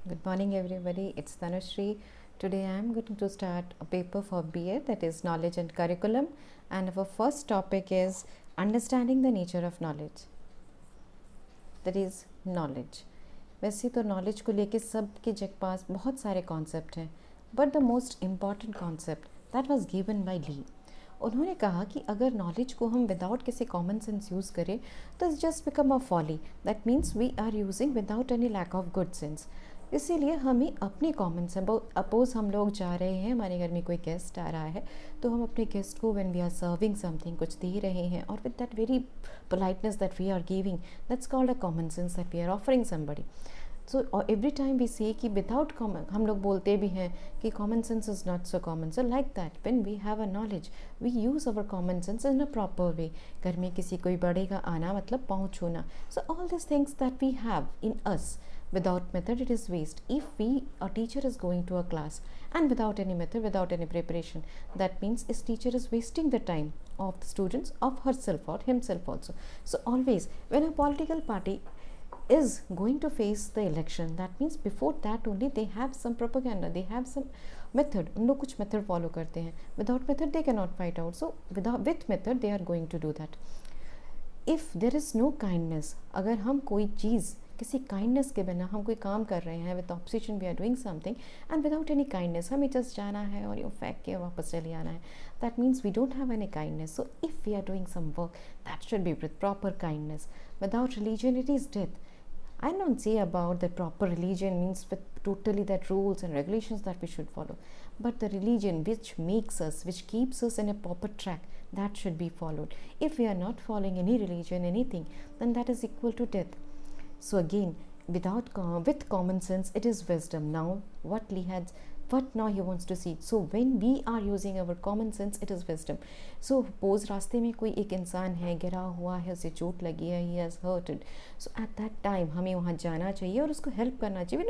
Good morning, everybody. It's Tanushree. Today I am going to start a paper for BA, that is Knowledge and Curriculum. And our first topic is Understanding the Nature of Knowledge. That is knowledge. वैसे तो knowledge को लेके सबके जग पास बहुत सारे concept हैं, but the most important concept that was given by Lee. उन्होंने कहा कि अगर नॉलेज को हम विदाउट किसी कॉमन सेंस यूज़ करें तो it's just become a folly, that means we are using without any lack of good sense. इसीलिए हमें अपने कॉमन सेंस, अपोज हम लोग जा रहे हैं, हमारे घर में कोई गेस्ट आ रहा है, तो हम अपने गेस्ट को when we are serving something कुछ दे रहे हैं और with that very politeness that we are giving, that's called a common sense that we are offering somebody. So every time we say कि विदाउट कॉमन, हम लोग बोलते भी हैं कि common sense is not so common. So like that when we have a knowledge we use our common sense in a proper way. घर में किसी कोई बड़े का आना मतलब पाँव छूना। So all this things that we have in us, without method it is waste. If a teacher is going to a class and without any method, without any preparation, that means this teacher is wasting the time of the students, of herself or himself also. So always when a political party is going to face the election, that means before that only they have some propaganda, they have some method. उन लोग कुछ method follow करते हैं. Without method they cannot fight out. So with method they are going to do that. If there is no kindness, अगर हम कोई चीज़ किसी kindness के बिना हम कोई काम कर रहे हैं, with opposition we are doing something and without any kindness, हमें जस्ट जाना है और ये फेंक के वापस चले आना है, that means we don't have any kindness. So if we are doing some work that should be with proper kindness. Without religion it is death. I don't say about that proper religion means with totally that rules and regulations that we should follow, but the religion which makes us, which keeps us in a proper track, that should be followed. If we are not following any religion, anything, then that is equal to death. So again, with common sense, it is wisdom. Now, what now he wants to see. So when we are using our common sense, it is wisdom. So suppose रास्ते में कोई एक इंसान है, गिरा हुआ है, उसे चोट लगी है, he has hurted. So at that time हमें वहाँ जाना चाहिए और उसको हेल्प करना चाहिए.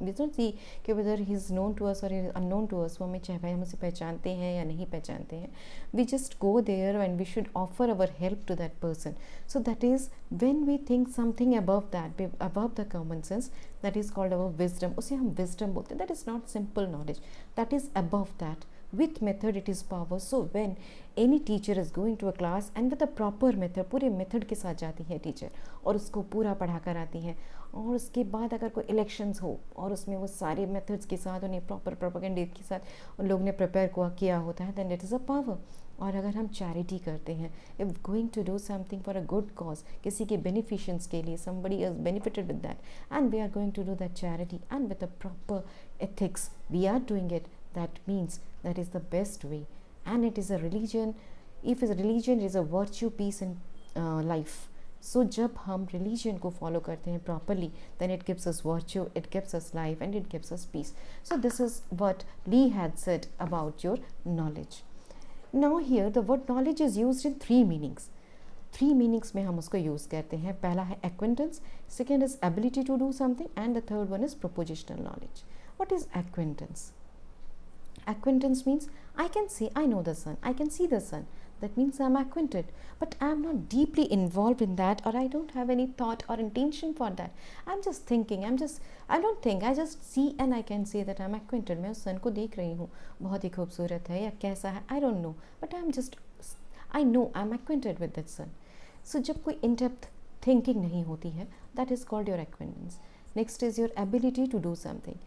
We don't see कि whether he is known to us or he is unknown to us, वो हमें चाहे हम उसे पहचानते हैं या नहीं पहचानते हैं. We just go there and we should offer our help to that person. So that is when we think something above that, above the common sense, that is called our wisdom. उसे हम wisdom बोलते हैं. That is not simple knowledge, that is above that. With method it is power. So when any teacher is going to a class and with a proper method, पूरे method के साथ जाती है teacher और उसको पूरा पढ़ा कर आती है, और उसके बाद अगर कोई इलेक्शंस हो और उसमें वो सारे मेथड्स के साथ उन्हें प्रॉपर प्रोपेगेंडा के साथ उन लोग ने प्रिपेयर किया होता है, then it is a power. और अगर हम चैरिटी करते हैं, if going to do something for a good cause, किसी के बेनिफिशंस के लिए, somebody is benefited with that and we are going to do that charity and with a proper ethics we are doing it, that means that is the best way. And it is a religion. If it's a religion, it is a virtue, peace and life. So जब हम religion को follow करते हैं properly, then it gives us virtue, it gives us life and it gives us peace. So this is what Lee had said about your knowledge. Now here the word knowledge is used in three meanings. Three meanings में हम उसको use करते हैं. पहला है acquaintance, second is ability to do something and the third one is propositional knowledge. What is acquaintance? Acquaintance means I can say I know the sun, I can see the sun. That means I'm acquainted, but I'm not deeply involved in that, or I don't have any thought or intention for that. I'm just thinking, I don't think, I just see and I can say that I'm acquainted. मैं उस sun को देख रही हूँ, बहुत ही खूबसूरत है या कैसा है, I don't know, but I know I'm acquainted with that sun. So जब कोई in depth thinking नहीं होती है, that is called your acquaintance. Next is your ability to do something.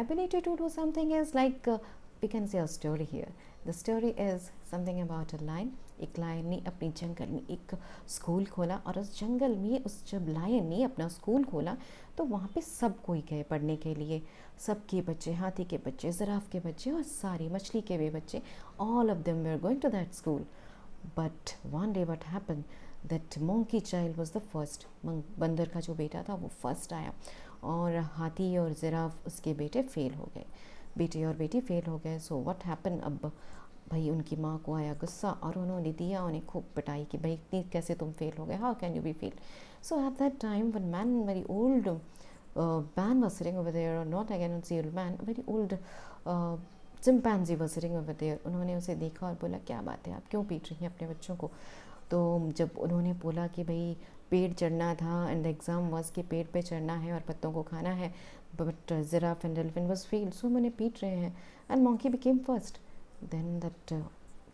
Ability to do something is like we can say a story here. The story is something about a lion. एक lion ने अपने जंगल में एक school खोला, और उस जंगल में जब लायन ने अपना स्कूल खोला तो वहाँ पे सब कोई गए पढ़ने के लिए. सबके बच्चे, हाथी के बच्चे, ज़राफ के बच्चे और सारी मछली के भी बच्चे, all of them were going to that school. But one day what happened, that monkey child was the first. बंदर का जो बेटा था वो फर्स्ट आया, और हाथी और ज़राफ उसके बेटे फेल हो गए, बेटे और बेटी फेल हो गए. सो व्हाट हैपन, अब भाई उनकी माँ को आया गुस्सा और उन्होंने दिया उन्हें खूब पिटाई कि भाई इतनी कैसे तुम फेल हो गए, how can you be fail. So at that time one man, very old man was sitting over there, or not, I cannot say old man, very old chimpanzee was sitting over there. उन्होंने उसे देखा और बोला क्या बात है, आप क्यों पीट रही हैं अपने बच्चों को. तो जब उन्होंने बोला कि भाई पेड़ चढ़ना था एंड द एग्ज़ाम वाज कि पेड़ पे चढ़ना है और पत्तों को खाना है, but giraffe and elephant was failed, so मैंने पीट रहे हैं, and monkey became first. Then that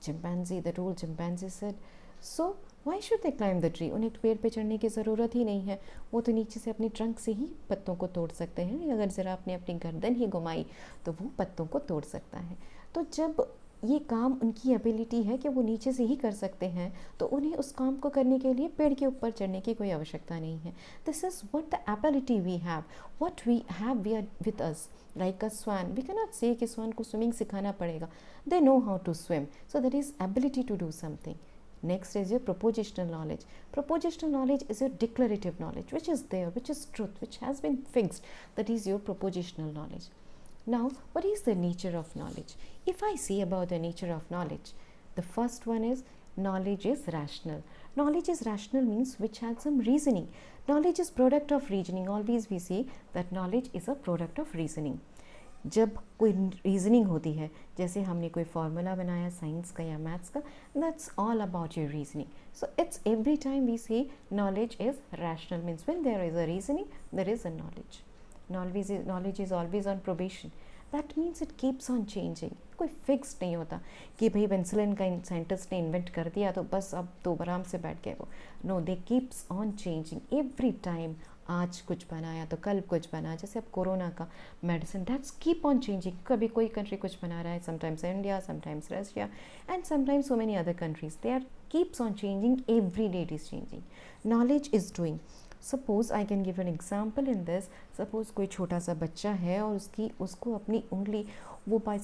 chimpanzee, that old chimpanzee said, so why should they climb the tree? उन्हें पेड़ पे चढ़ने की ज़रूरत ही नहीं है, वो तो नीचे से अपनी ट्रंक से ही पत्तों को तोड़ सकते हैं। अगर जिराफ ने अपनी गर्दन ही घुमाई तो वो पत्तों को तोड़ सकता है। तो जब ये काम उनकी एबिलिटी है कि वो नीचे से ही कर सकते हैं, तो उन्हें उस काम को करने के लिए पेड़ के ऊपर चढ़ने की कोई आवश्यकता नहीं है। This is what the ability we have, what we have we are with us. Like a swan, we can not say कि स्वान को स्विमिंग सिखाना पड़ेगा, they know how to swim, so that is ability to do something. Next is your propositional knowledge. Propositional knowledge is your declarative knowledge, which is there, which is truth, which has been fixed. That is your propositional knowledge. Now, what is the nature of knowledge? If I say about the nature of knowledge, the first one is knowledge is rational. Knowledge is rational means which has some reasoning. Knowledge is product of reasoning. Always we say that knowledge is a product of reasoning. जब कोई reasoning होती है, जैसे हमने कोई formula बनाया science का या मैथ्स का, that's all about your reasoning. So it's every time we say knowledge is rational means when there is a reasoning there is a knowledge. knowledge is always on probation. That means it keeps on changing. कोई fix नहीं होता कि भाई penicillin का scientist ने invent कर दिया तो बस अब तो आराम से बैठ गए वो. No, they keeps on changing every time. आज कुछ बनाया तो कल कुछ बना, जैसे अब कोरोना का medicine, that's keep on changing. कभी कोई कंट्री कुछ बना रहा है, sometimes India, sometimes Russia, and sometimes so many other countries. They are keeps on changing, every day it is changing. Knowledge is doing. Suppose I can give an example in this. Suppose कोई छोटा सा बच्चा है और उसको अपनी उंगली,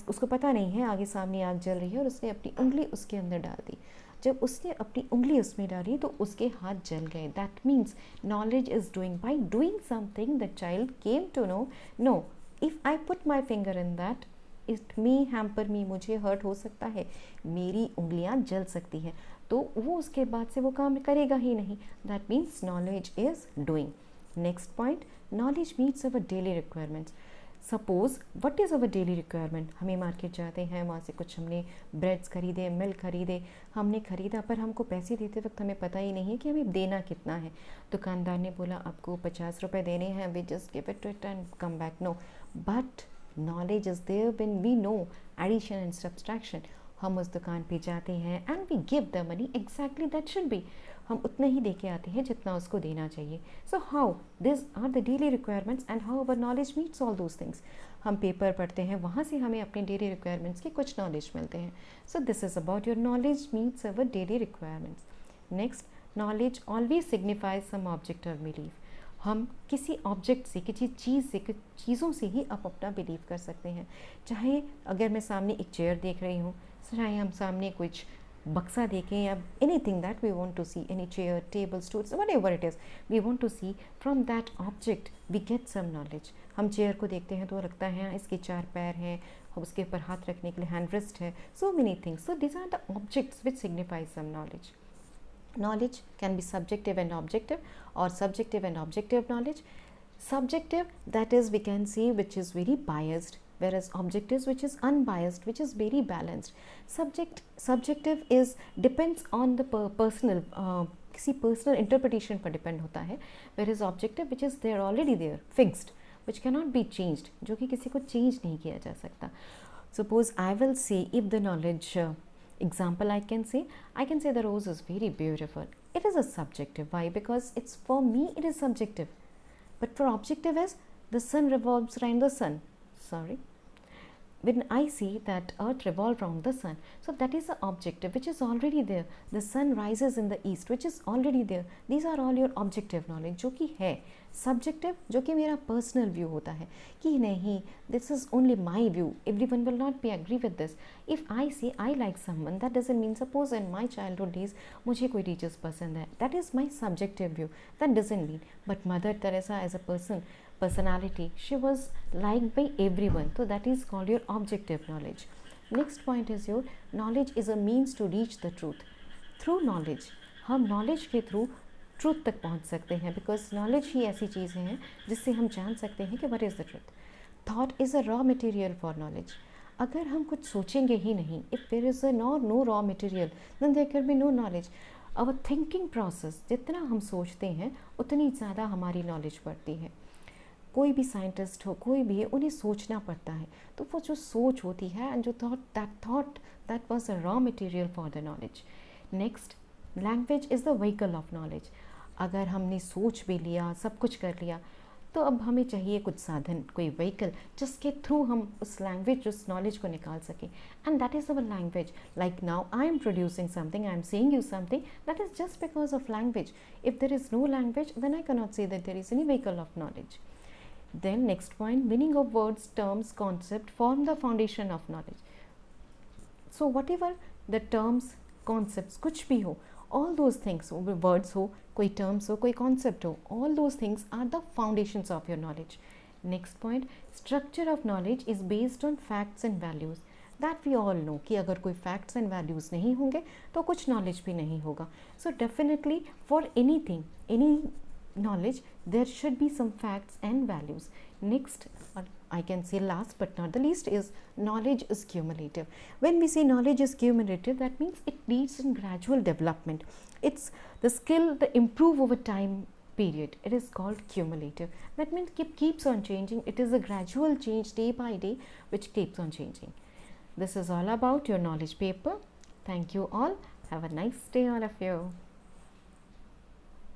उसको पता नहीं है आगे सामने आग जल रही है और उसने अपनी उंगली उसके अंदर डाल दी. जब उसने अपनी उंगली उसमें डाली तो उसके हाथ जल गए. That means knowledge is doing. By doing something the child came to know if I put my finger in that it me hamper me, मुझे हर्ट हो सकता है, मेरी उंगलियां जल सकती हैं, तो वो उसके बाद से वो काम करेगा ही नहीं. That means knowledge is doing. Next point, knowledge meets our daily requirements. Suppose what is our daily requirement. हमें मार्केट जाते हैं, वहाँ से कुछ हमने ब्रेड्स खरीदे, मिल्क खरीदे, हमने ख़रीदा, पर हमको पैसे देते वक्त हमें पता ही नहीं है कि हमें देना कितना है. दुकानदार ने बोला आपको 50 रुपये देने हैं, we just give it to it and come back. No, but knowledge is there when we know addition and subtraction. हम उस दुकान पे जाते हैं and we give the money exactly that should be. हम उतना ही दे के आते हैं जितना उसको देना चाहिए. So how these are the daily requirements and how our knowledge meets all those things. हम पेपर पढ़ते हैं, वहाँ से हमें अपने डेली रिक्वायरमेंट्स के कुछ नॉलेज मिलते हैं. So this is about your knowledge meets our daily requirements. Next, knowledge always signifies some object or belief. हम किसी ऑब्जेक्ट से, किसी चीज़ से, कुछ चीज़ों से ही आप अपना बिलीव कर सकते हैं. चाहे अगर मैं सामने एक चेयर देख रही हूँ, चाहे हम सामने कुछ बक्सा देखें या anything that we want to see, any chair, table, stools, whatever it is we want to see, from that object we get some knowledge. हम चेयर को देखते हैं तो लगता है इसके 4 पैर हैं, उसके ऊपर हाथ रखने के लिए हैंड रेस्ट है, so many things. So these are the objects which signify some knowledge. Knowledge can be subjective and objective, or subjective and objective knowledge. Subjective, that is we can see, which is very biased, whereas objective which is unbiased, which is very balanced. Subjective is depends on the personal, किसी personal interpretation पर depend होता है, whereas objective which is there already there fixed, which cannot be changed, जो कि किसी को change नहीं किया जा सकता. Suppose I will say, if the knowledge example I can say the rose is very beautiful. It is a subjective. Why? Because it's, for me it is subjective, but for objective is the sun revolves around the sun. Sorry, when I see that earth revolves around the sun, so that is the objective which is already there. The sun rises in the east, which is already there. These are all your objective knowledge, जो कि है. Subjective, जो कि मेरा personal view होता है कि नहीं, this is only my view, everyone will not be agree with this. If I say I like someone, that doesn't mean, suppose in my childhood days मुझे कोई teachers पसंद है, that is my subjective view, that doesn't mean. But Mother Teresa as a personality, she was liked by everyone, so that is called your objective knowledge. Next point is your knowledge is a means to reach the truth. Through knowledge, हम knowledge के through truth तक पहुंच सकते हैं, because knowledge ही ऐसी चीज़ें हैं जिससे हम जान सकते हैं कि what is the truth. Thought is a raw material for knowledge. अगर हम कुछ सोचेंगे ही नहीं, if there is no raw material, then there can be no knowledge. Our thinking process, जितना हम सोचते हैं उतनी ज़्यादा हमारी नॉलेज बढ़ती है. कोई भी साइंटिस्ट हो, कोई भी है, उन्हें सोचना पड़ता है, तो वो जो सोच होती है एंड जो thought that was a raw material for the knowledge. Next, language is the vehicle of knowledge. अगर हमने सोच भी लिया, सब कुछ कर लिया, तो अब हमें चाहिए कुछ साधन, कोई व्हीकल जिसके थ्रू हम उस लैंग्वेज, उस नॉलेज को निकाल सकें. And that is our language. Like now I am producing something, I am saying you something, that is just because of language. If there is no language, then I cannot say that there is any vehicle of knowledge. Then next point, meaning of words, terms, concept form the foundation of knowledge. So whatever the terms, concepts, कुछ भी हो, all those things, words हो, कोई terms हो, कोई concept हो, all those things are the foundations of your knowledge. Next point, structure of knowledge is based on facts and values. That we all know कि अगर कोई facts and values नहीं होंगे तो कुछ knowledge भी नहीं होगा. So definitely for anything, any knowledge, there should be some facts and values. Next, or I can say last but not the least, is knowledge is cumulative. When we say knowledge is cumulative, that means it leads in gradual development. It's the skill, the improve over time period. It is called cumulative. That means it keeps on changing. It is a gradual change day by day which keeps on changing. This is all about your knowledge paper. Thank you all. Have a nice day, all of you.